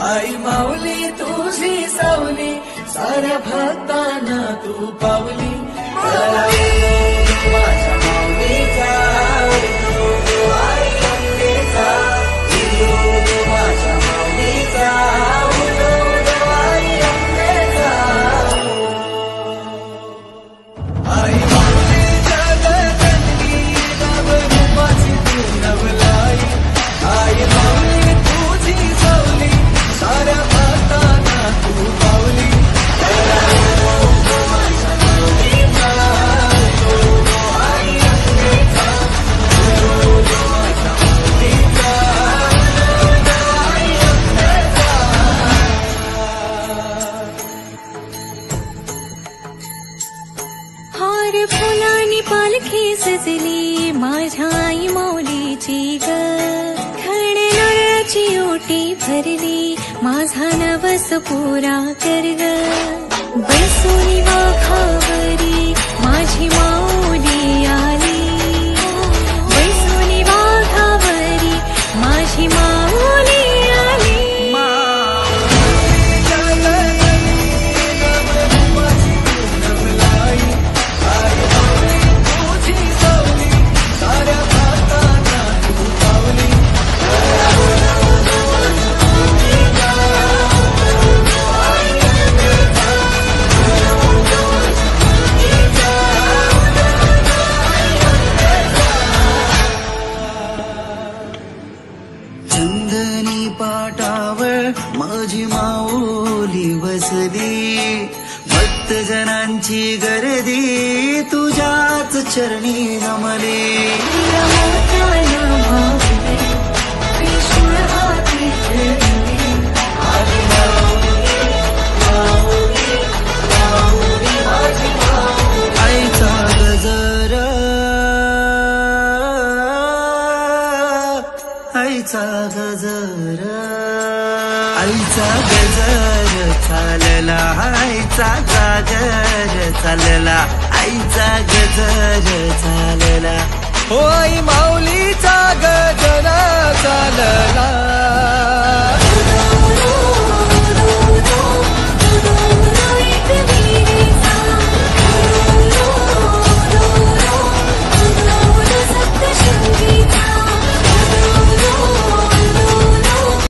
आई माऊली तुझी सावली साऱ्या भक्तांना तू पावली माझ्या माऊलीचा आई अंबेचा माझ्या माऊलीचा आई अंबेचा आई माऊलीच्या गगनी नवरूपाची तू नवलाई आई माऊली तुझी सावली साऱ्या भक्तांना तू पावली हार फुलांनी पालखी सजली माझ्या आई माऊलीची ग खणे नारळाची ओटी भरली माझा नवस पुरा कर ग बसुनी वाघावरी माझी माऊली आली बसुनी वाघावरी माझी माऊली आली चंदनी पाटावर माझी माऊली बसली भक्त जनांची गर्दी तुझ्याच चरणी नमली आईचा गजर आईचा गजर आईचा गजर चालला आईचा जागर चालला आईचा गजर चालला हो आई माऊलीचा गजर चालला